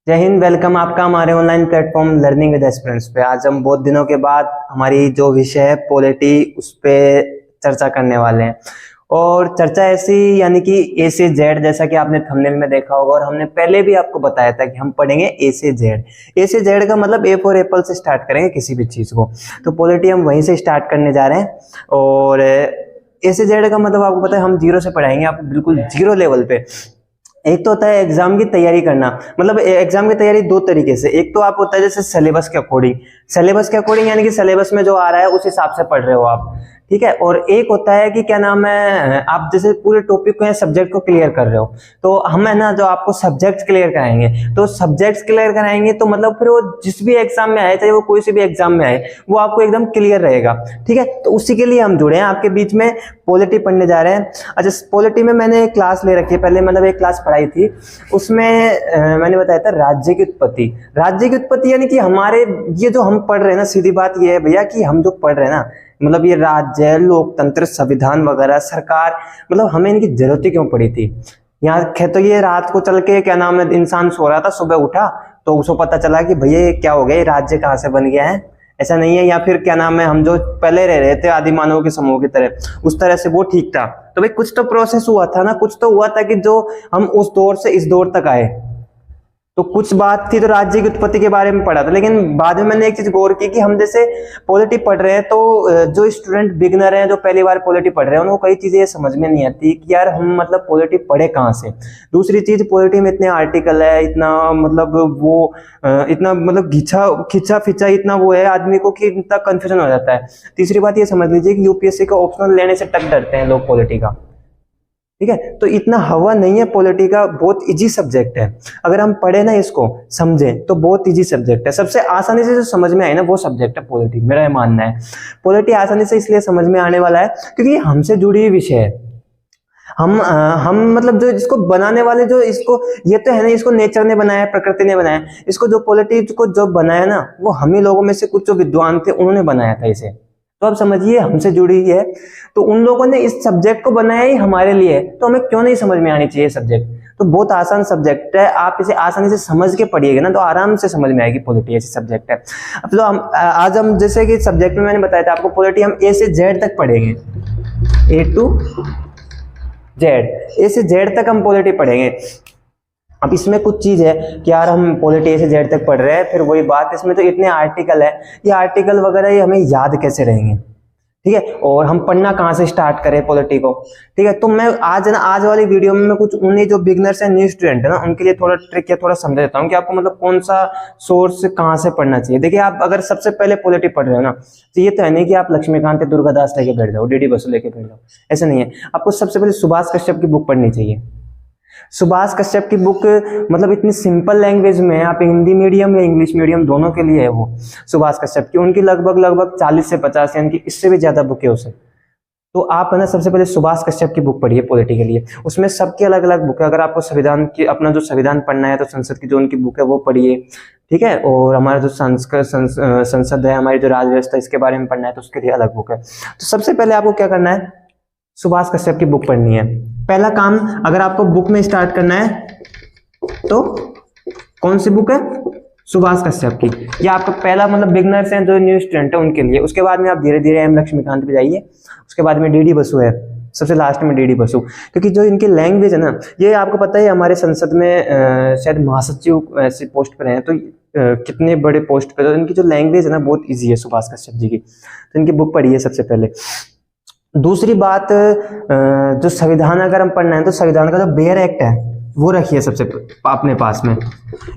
जय हिंद। वेलकम आपका हमारे online platform learning with aspirants पे। आज हम बहुत दिनों के बाद हमारी जो विषय है पॉलिटी उस पे चर्चा करने वाले हैं। और चर्चा ऐसी यानी कि ए से जेड, जैसा कि आपने थंबनेल में देखा होगा और हमने पहले भी आपको बताया था कि हम पढ़ेंगे ए से जेड। ए से जेड का मतलब ए फॉर एप्पल से स्टार्ट करेंगे किसी भी चीज को, तो पॉलिटी हम वहीं से स्टार्ट करने जा रहे हैं। और ए से जेड का मतलब आपको पता है हम जीरो से पढ़ाएंगे आपको बिल्कुल जीरो लेवल पे। एक तो होता है एग्जाम की तैयारी करना, मतलब एग्जाम की तैयारी दो तरीके से। एक तो आप होता है जैसे सिलेबस के अकॉर्डिंग यानी कि सिलेबस में जो आ रहा है उस हिसाब से पढ़ रहे हो आप, ठीक है। और एक होता है कि क्या नाम है, आप जैसे पूरे टॉपिक को या सब्जेक्ट को क्लियर कर रहे हो, तो हम है ना जो आपको सब्जेक्ट क्लियर कराएंगे, तो सब्जेक्ट्स क्लियर कराएंगे तो मतलब फिर वो जिस भी एग्जाम में आए, चाहे वो कोई से भी एग्जाम में आए, वो आपको एकदम क्लियर रहेगा, ठीक है। तो उसी के लिए हम जुड़े हैं आपके बीच में, पॉलिटी पढ़ने जा रहे हैं। अच्छा, पॉलिटी में मैंने एक क्लास ले रखी है, पहले मतलब एक क्लास पढ़ाई थी, उसमें मैंने बताया था राज्य की उत्पत्ति यानी कि हमारे ये जो हम पढ़ रहे हैं ना, सीधी बात ये है भैया कि हम जो पढ़ रहे हैं ना, मतलब ये राज्य, लोकतंत्र, संविधान वगैरह, सरकार, मतलब हमें इनकी जरूरत क्यों पड़ी थी। यहाँ तो ये रात को चल के क्या नाम है, इंसान सो रहा था, सुबह उठा तो उसको पता चला कि भैया ये क्या हो गया, ये राज्य कहाँ से बन गया है, ऐसा नहीं है। या फिर क्या नाम है, हम जो पहले रह रहे थे आदि मानव के समूह की तरह, उस तरह से वो ठीक था। तो भाई कुछ तो प्रोसेस हुआ था ना, कुछ तो हुआ था कि जो हम उस दौर से इस दौर तक आए, तो कुछ बात थी। तो राज्य की उत्पत्ति के बारे में पढ़ा था, लेकिन बाद में मैंने एक चीज गौर की कि हम जैसे पॉलिटी पढ़ रहे हैं तो जो स्टूडेंट बिगनर हैं, जो पहली बार पॉलिटी पढ़ रहे हैं, उनको कई चीजें समझ में नहीं आती कि यार हम मतलब पॉलिटी पढ़े कहाँ से। दूसरी चीज, पॉलिटी में इतने आर्टिकल है, इतना मतलब वो इतना मतलब खिंचा फिचा इतना वो है आदमी को कि इतना कंफ्यूजन हो जाता है। तीसरी बात ये समझ लीजिए कि यूपीएससी का ऑप्शनल लेने से टक डरते हैं लोग पॉलिटी का, ठीक है। तो इतना हवा नहीं है पॉलिटी का, बहुत इजी सब्जेक्ट है। अगर हम पढ़े ना, इसको समझें तो बहुत इजी सब्जेक्ट है। सबसे आसानी से जो समझ में आए ना वो सब्जेक्ट है पॉलिटी, मेरा मानना है। पॉलिटी आसानी से इसलिए समझ में आने वाला है क्योंकि हमसे जुड़ी हुई विषय है। हम मतलब जो इसको बनाने वाले, जो इसको, ये तो है ना, इसको नेचर ने बनाया, प्रकृति ने बनाया इसको। जो पॉलिटी को जो बनाया ना, वो हम ही लोगों में से कुछ जो विद्वान थे उन्होंने बनाया था इसे। तो अब समझिए हमसे जुड़ी हुई है, तो उन लोगों ने इस सब्जेक्ट को बनाया ही हमारे लिए, तो हमें क्यों नहीं समझ में आनी चाहिए सब्जेक्ट। तो बहुत आसान सब्जेक्ट है, आप इसे आसानी से समझ के पढ़िएगा ना तो आराम से समझ में आएगी। पॉलिटी ऐसी सब्जेक्ट है। अब तो आज हम जैसे कि सब्जेक्ट में मैंने बताया था आपको, पॉलिटी हम ए से जेड तक पढ़ेंगे, ए टू जेड, ए से जेड तक हम पॉलिटी पढ़ेंगे। अब इसमें कुछ चीज है कि यार हम पॉलिटी ए से जेड तक पढ़ रहे हैं, फिर वही बात, इसमें तो इतने आर्टिकल है, ये आर्टिकल वगैरह ये हमें याद कैसे रहेंगे, ठीक है। और हम पढ़ना कहाँ से स्टार्ट करें पॉलिटी को, ठीक है। तो मैं आज वाली वीडियो में मैं कुछ उन्हीं जो बिगनर्स हैं, न्यू स्टूडेंट है ना, उनके लिए थोड़ा ट्रिक या थोड़ा समझा देता हूँ कि आपको मतलब कौन सा सोर्स कहाँ से पढ़ना चाहिए। देखिए, आप अगर सबसे पहले पॉलिटी पढ़ रहे हो ना, तो ये तो है नहीं कि आप लक्ष्मीकांत दुर्गादास लेके बैठ जाओ, डीडी बसु लेके बैठ जाओ, ऐसा नहीं है। आपको सबसे पहले सुभाष कश्यप की बुक पढ़नी चाहिए। सुभाष कश्यप की बुक मतलब इतनी सिंपल लैंग्वेज में है, आप हिंदी मीडियम या इंग्लिश मीडियम दोनों के लिए है वो सुभाष कश्यप की। उनकी लगभग 40 से 50 यानी कि इससे भी ज्यादा बुक है उसे। तो आप है ना सबसे पहले सुभाष कश्यप की बुक पढ़िए पॉलिटी के लिए, उसमें सबकी अलग अलग बुक है। अगर आपको संविधान की, अपना जो संविधान पढ़ना है तो संसद की जो उनकी बुक है वो पढ़िए, ठीक है। और हमारा जो संसद है, हमारी जो राज व्यवस्था, इसके बारे में पढ़ना है तो उसके लिए अलग बुक है। तो सबसे पहले आपको क्या करना है, सुभाष कश्यप की बुक पढ़नी है। पहला काम, अगर आपको बुक में स्टार्ट करना है तो कौन सी बुक है, सुभाष कश्यप की। ये आपका पहला मतलब बिगनर्स हैं जो न्यू स्टूडेंट है उनके लिए। उसके बाद में आप धीरे धीरे एम लक्ष्मीकांत पे जाइए, उसके बाद में डीडी बसु है, सबसे लास्ट में डीडी बसु। क्योंकि जो इनकी लैंग्वेज है ना, ये आपको पता है हमारे संसद में शायद महासचिव ऐसे पोस्ट पर हैं, तो कितने बड़े पोस्ट पर, तो इनकी जो लैंग्वेज है ना बहुत ईजी है सुभाष कश्यप जी की। तो इनकी बुक पढ़िए सबसे पहले। दूसरी बात, जो संविधान अगर हम पढ़ना है तो संविधान का जो बेयर एक्ट है वो रखिए सबसे अपने पास में।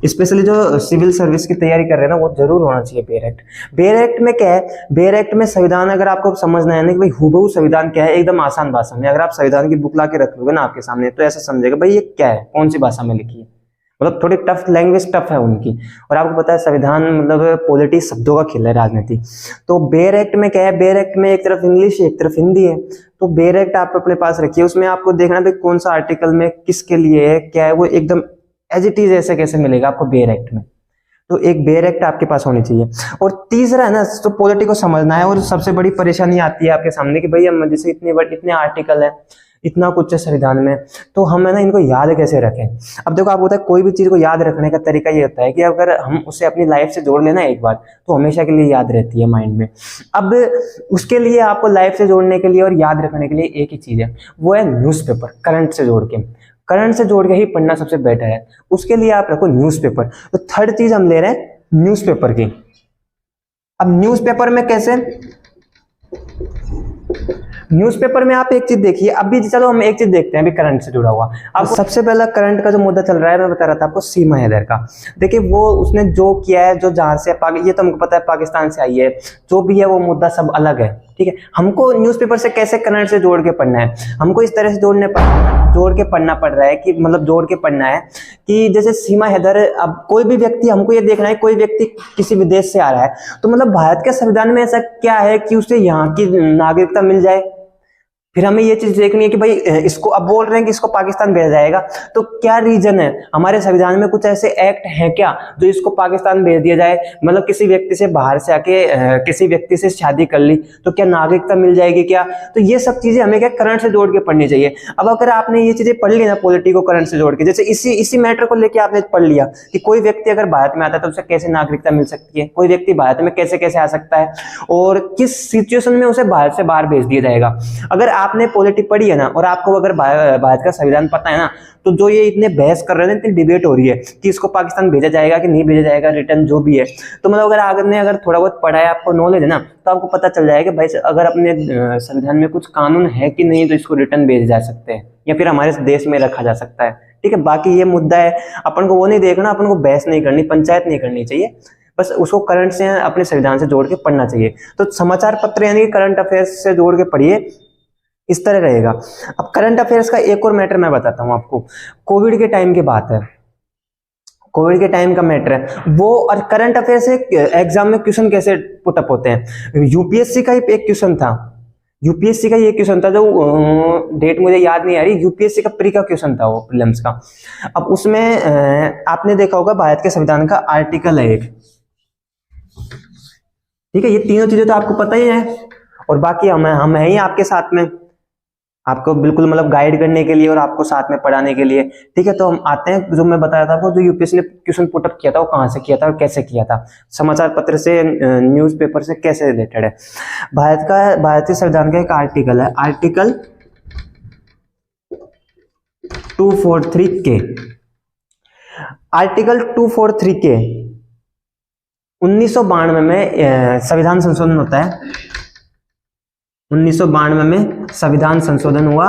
स्पेशली जो सिविल सर्विस की तैयारी कर रहे हैं ना, वो जरूर होना चाहिए बेयर एक्ट। बेयर एक्ट में क्या है, बेयर एक्ट में संविधान अगर आपको समझना है ना कि भाई हुबहू संविधान क्या है, एकदम आसान भाषा में, अगर आप संविधान की बुक ला के रख लोगे ना आपके सामने, तो ऐसा समझेगा भाई ये क्या है, कौन सी भाषा में लिखी है। मतलब थोड़ी टफ लैंग्वेज, टफ है उनकी। और आपको पता है संविधान मतलब पॉलिटी शब्दों का खेल है, राजनीति। तो बेयर एक्ट में क्या है, बेयर एक्ट में एक तरफ इंग्लिश एक तरफ हिंदी है, तो बेयर एक्ट आप अपने पास रखिए। उसमें आपको देखना भाई कौन सा आर्टिकल में किसके लिए है, क्या है, वो एकदम एज इट इज ऐसे कैसे मिलेगा आपको बेयर एक्ट में। तो एक बेयर एक्ट आपके पास होनी चाहिए। और तीसरा है ना, तो पॉलिटी को समझना है। और सबसे बड़ी परेशानी आती है आपके सामने कि भाई हम जैसे इतने आर्टिकल है, इतना कुछ है संविधान में, तो हम है ना इनको याद कैसे रखें। अब देखो, आप होता है कोई भी चीज़ को याद रखने का तरीका ये होता है कि अगर हम उसे अपनी लाइफ से जोड़ लेना एक बार, तो हमेशा के लिए याद रहती है माइंड में। अब उसके लिए आपको लाइफ से जोड़ने के लिए और याद रखने के लिए एक ही चीज़ है, वो है न्यूज़पेपर। करंट से जोड़ के, करंट से जोड़ के ही पढ़ना सबसे बेटर है। उसके लिए आप रखो न्यूज़पेपर। तो थर्ड चीज हम ले रहे हैं न्यूज़पेपर की। अब न्यूज़पेपर में कैसे, न्यूज़पेपर में आप एक चीज देखिए, अभी चलो हम एक चीज देखते हैं अभी करंट से जुड़ा हुआ। अब सबसे पहला करंट का जो मुद्दा चल रहा है, मैं बता रहा था आपको सीमा हैदर का। देखिए वो उसने जो किया है, जो जहां से ये तो हमको पता है पाकिस्तान से आई है, जो भी है वो मुद्दा सब अलग है, ठीक है। हमको न्यूज़पेपर से कैसे करंट से जोड़ के पढ़ना है, हमको इस तरह से जोड़ के पढ़ना पड़ रहा है कि मतलब जोड़ के पढ़ना है कि जैसे सीमा हैदर, अब कोई भी व्यक्ति, हमको ये देखना है कोई व्यक्ति किसी विदेश से आ रहा है, तो मतलब भारत के संविधान में ऐसा क्या है कि उसे यहाँ की नागरिकता मिल जाए। फिर हमें ये चीज देखनी है कि भाई इसको, अब बोल रहे हैं कि इसको पाकिस्तान भेजा जाएगा, तो क्या रीजन है, हमारे संविधान में कुछ ऐसे एक्ट हैं क्या जो इसको पाकिस्तान भेज दिया जाए। मतलब किसी व्यक्ति से बाहर से आके किसी व्यक्ति से शादी कर ली तो क्या नागरिकता मिल जाएगी क्या। तो ये सब चीजें हमें क्या करंट से जोड़ के पढ़नी चाहिए। अब अगर आपने ये चीजें पढ़ ली ना पॉलिटी को करंट से जोड़ के, जैसे इसी मैटर को लेकर आपने पढ़ लिया कि कोई व्यक्ति अगर भारत में आता है तो उसे कैसे नागरिकता मिल सकती है, कोई व्यक्ति भारत में कैसे कैसे आ सकता है, और किस सिचुएशन में उसे भारत से बाहर भेज दिया जाएगा। अगर आपने पॉलिटी पढ़ी है ना, और आपको अगर भारत का संविधान पता है ना, तो जो ये इतने बहस कर रहे हैं, इतनी डिबेट हो रही है कि इसको पाकिस्तान भेजा जाएगा कि नहीं भेजा जाएगा, रिटर्न जो भी है, तो मतलब अगर आपने अगर थोड़ा बहुत पढ़ा है, आपको नॉलेज है ना, तो आपको पता चल जाएगा कि भाई अगर अपने संविधान में कुछ कानून है कि नहीं, तो इसको रिटर्न भेजे जा सकते हैं या फिर हमारे देश में रखा जा सकता है, ठीक है। बाकी ये मुद्दा है, अपन को वो नहीं देखना, अपन को बहस नहीं करनी, पंचायत नहीं करनी चाहिए, बस उसको करंट से अपने संविधान से जोड़ के पढ़ना चाहिए। तो समाचार पत्र यानी करंट अफेयर्स से जोड़ के पढ़िए, इस तरह रहेगा। अब करंट अफेयर्स का एक और मैटर मैं बताता हूं आपको, कोविड के टाइम की बात है, कोविड के टाइम का मैटर है वो। और करंट अफेयर से एग्जाम में क्वेश्चन कैसे पुटअप होते हैं, यूपीएससी का ही एक क्वेश्चन था, यूपीएससी का ये क्वेश्चन था, जो डेट मुझे याद नहीं आ रही, यूपीएससी का प्री का क्वेश्चन था वो, प्रीलिम्स का। अब उसमें आपने देखा होगा भारत के संविधान का आर्टिकल है एक, ठीक है। ये तीनों चीजें तो आपको पता ही है, और बाकी हम हैं ही आपके साथ में, आपको बिल्कुल मतलब गाइड करने के लिए और आपको साथ में पढ़ाने के लिए, ठीक है। तो हम आते हैं, जो मैं बताया था आपको, जो यूपीएससी ने क्वेश्चन पुटअप किया था वो कहाँ से किया था और कैसे किया था, समाचार पत्र से, न्यूज़पेपर से कैसे रिलेटेड है। भारतीय संविधान का एक आर्टिकल है, आर्टिकल 243 के, आर्टिकल 243 के 1992 में संविधान संशोधन होता है, 1992 में संविधान संशोधन हुआ,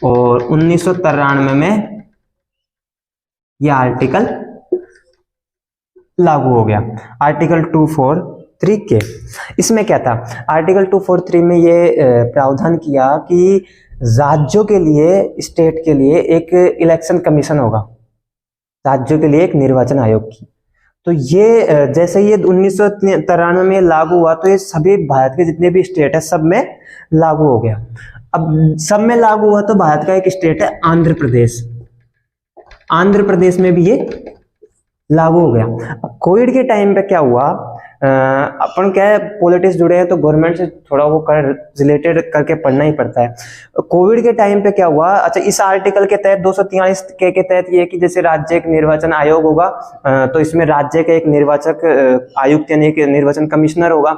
और 1993 में यह आर्टिकल लागू हो गया, आर्टिकल 243 के। इसमें क्या था, आर्टिकल 243 में ये प्रावधान किया कि राज्यों के लिए, स्टेट के लिए एक इलेक्शन कमीशन होगा, राज्यों के लिए एक निर्वाचन आयोग की। तो ये जैसे ये 1993 में लागू हुआ, तो ये सभी भारत के जितने भी स्टेट है सब में लागू हो गया। अब सब में लागू हुआ तो भारत का एक स्टेट है आंध्र प्रदेश, आंध्र प्रदेश में भी ये लागू हो गया। अब कोविड के टाइम पे क्या हुआ, अपन क्या है पॉलिटिक्स जुड़े हैं तो गवर्नमेंट से थोड़ा वो रिलेटेड करके पढ़ना ही पड़ता है। कोविड के टाइम पे क्या हुआ, अच्छा इस आर्टिकल के तहत 243 के तहत ये कि जैसे राज्य एक निर्वाचन आयोग होगा, तो इसमें राज्य का एक निर्वाचक आयुक्त यानी एक निर्वाचन कमिश्नर होगा,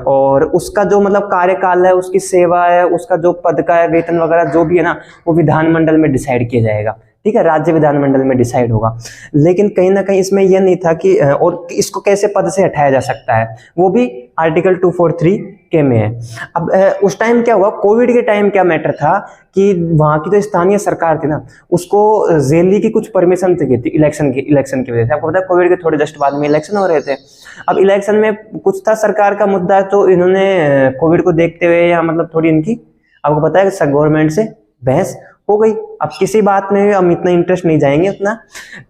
और उसका जो मतलब कार्यकाल है, उसकी सेवा है, उसका जो पद का है, वेतन वगैरह जो भी है ना, वो विधानमंडल में डिसाइड किया जाएगा, ठीक है, राज्य विधानमंडल में डिसाइड होगा। लेकिन कहीं ना कहीं इसमें यह नहीं था कि और इसको कैसे पद से हटाया जा सकता है, वो भी आर्टिकल 243 के में है। अब उस टाइम क्या हुआ, कोविड के टाइम क्या मैटर था कि वहां की जो स्थानीय सरकार थी ना, उसको रैली की कुछ परमिशन चाहिए थी इलेक्शन की वजह से। आपको पता है कोविड के थोड़े जस्ट बाद में इलेक्शन हो रहे थे। अब इलेक्शन में कुछ था सरकार का मुद्दा, तो इन्होंने कोविड को देखते हुए या मतलब थोड़ी इनकी, आपको पता है गवर्नमेंट से बहस हो गई। अब किसी बात में हम इतना इंटरेस्ट नहीं जाएंगे उतना,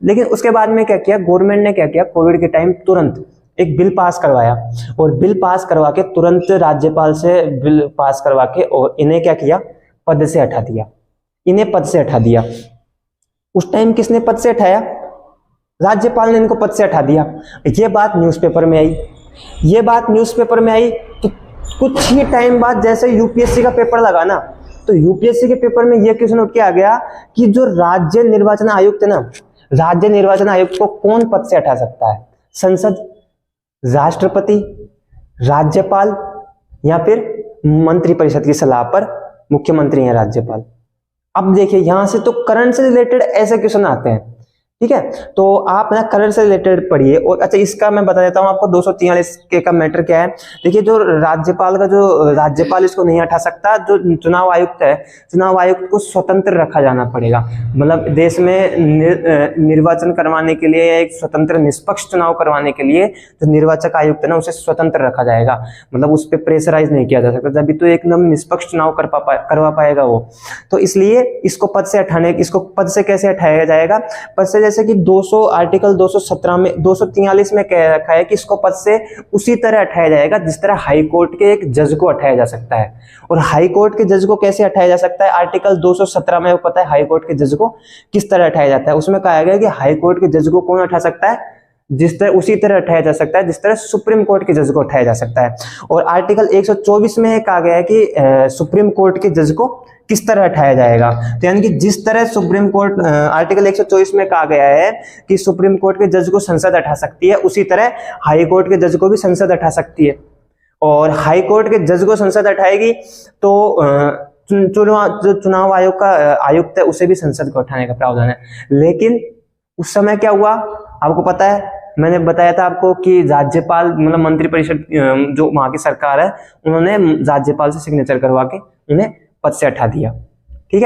लेकिन उसके बाद में क्या किया गवर्नमेंट ने, क्या किया कोविड के टाइम तुरंत एक बिल पास करवाया, और बिल पास करवा के तुरंत राज्यपाल से बिल पास करवा के, और इन्हें क्या किया पद से हटा दिया, इन्हें पद से हटा दिया। उस टाइम किसने पद से हटाया, राज्यपाल ने इनको पद से हटा दिया। ये बात न्यूज़पेपर में आई, ये बात न्यूज़पेपर में आई, तो कुछ ही टाइम बाद जैसे यूपीएससी का पेपर लगा ना, तो यूपीएससी के पेपर में यह क्वेश्चन उठ के आ गया कि जो राज्य निर्वाचन आयुक्त है ना, राज्य निर्वाचन आयुक्त को कौन पद से हटा सकता है? संसद, राष्ट्रपति, राज्यपाल या फिर मंत्रिपरिषद की सलाह पर मुख्यमंत्री या राज्यपाल। अब देखिए यहां से तो करंट से रिलेटेड ऐसे क्वेश्चन आते हैं, ठीक है, तो आप ना करंट से रिलेटेड पढ़िए। और अच्छा इसका मैं बता देता हूं आपको 243 के का मैटर क्या है। देखिए जो राज्यपाल का जो राज्यपाल इसको नहीं हटा सकता, जो चुनाव आयुक्त है, चुनाव आयुक्त को स्वतंत्र रखा जाना पड़ेगा। मतलब देश में निर्वाचन करवाने के लिए, एक स्वतंत्र निष्पक्ष चुनाव करवाने के लिए जो निर्वाचक आयुक्त है ना, उसे स्वतंत्र रखा जाएगा। मतलब उस पर प्रेशराइज नहीं किया जा सकता, तभी तो एकदम निष्पक्ष चुनाव करवा पाएगा वो। तो इसलिए इसको पद से हटाने, इसको पद से कैसे हटाया जाएगा? पद से जैसे कि 200 आर्टिकल 217 में 243 में कह रखा है कि इसको पद से उसी तरह हटाया जाएगा जिस तरह हाई कोर्ट के एक जज को हटाया जा सकता है। और हाई कोर्ट के जज को कैसे हटाया जा सकता है? आर्टिकल 217 में पता है हाई कोर्ट के जज को किस तरह हटाया जाता है। उसमें कहा गया कि हाई कोर्ट के जज को कौन हटा सकता है? जिस तरह उसी तरह हटाया जा सकता है जिस तरह सुप्रीम कोर्ट के जज को हटाया जा सकता है। और आर्टिकल 124 में कहा गया है कि सुप्रीम कोर्ट के जज को किस तरह हटाया जाएगा। तो यानी कि जिस तरह सुप्रीम कोर्ट आर्टिकल 124 में कहा गया है कि सुप्रीम कोर्ट के जज को संसद हटा सकती है, उसी तरह हाई कोर्ट के जज को भी संसद हटा सकती है। और हाई कोर्ट के जज को संसद हटाएगी तो जो चुनाव आयोग का आयुक्त है उसे भी संसद को हटाने का प्रावधान है। लेकिन उस समय क्या हुआ आपको पता है, मैंने बताया था आपको कि राज्यपाल मतलब मंत्रिपरिषद जो वहां की सरकार है, उन्होंने राज्यपाल से सिग्नेचर करवा के उन्हें पद से हटा दिया। ठीक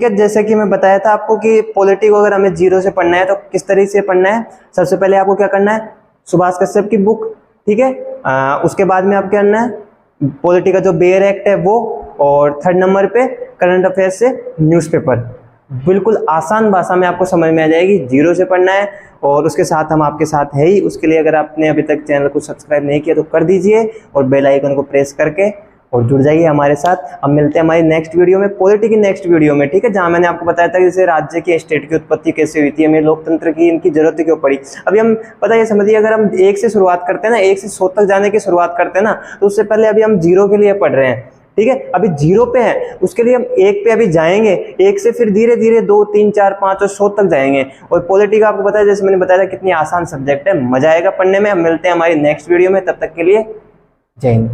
है, जैसे कि मैं बताया था आपको कि पॉलिटी को अगर हमें जीरो से पढ़ना है तो किस तरीके से पढ़ना है। सबसे पहले आपको क्या करना है, सुभाष कश्यप की बुक, ठीक है, उसके बाद में आप क्या करना है, पॉलिटी का जो बेयर एक्ट है वो, और थर्ड नंबर पे करंट अफेयर्स से न्यूज़पेपर। बिल्कुल आसान भाषा में आपको समझ में आ जाएगी, जीरो से पढ़ना है। और उसके साथ हम आपके साथ है ही। उसके लिए अगर आपने अभी तक चैनल को सब्सक्राइब नहीं किया तो कर दीजिए और बेल आइकन को प्रेस करके और जुड़ जाइए हमारे साथ। अब मिलते हैं हमारी नेक्स्ट वीडियो में, पॉलिटी की नेक्स्ट वीडियो में, ठीक है, जहां मैंने आपको बताया था कि जैसे राज्य की स्टेट की उत्पत्ति कैसे हुई थी, हमें लोकतंत्र की इनकी जरूरत क्यों पड़ी। अभी हम पता है समझिए, अगर हम 1 से शुरुआत करते हैं ना, 1 से 100 तक जाने की शुरुआत करते हैं ना, तो उससे पहले अभी हम 0 के लिए पढ़ रहे हैं। ठीक है, अभी 0 पे है, उसके लिए हम 1 पे अभी जाएंगे, 1 से फिर धीरे धीरे 2, 3, 4, 5 और 100 तक जाएंगे। और पॉलिटी का आपको पता है, जैसे मैंने बताया था, कितनी आसान सब्जेक्ट है, मजा आएगा पढ़ने में। हम मिलते हैं हमारी नेक्स्ट वीडियो में, तब तक के लिए जय हिंद।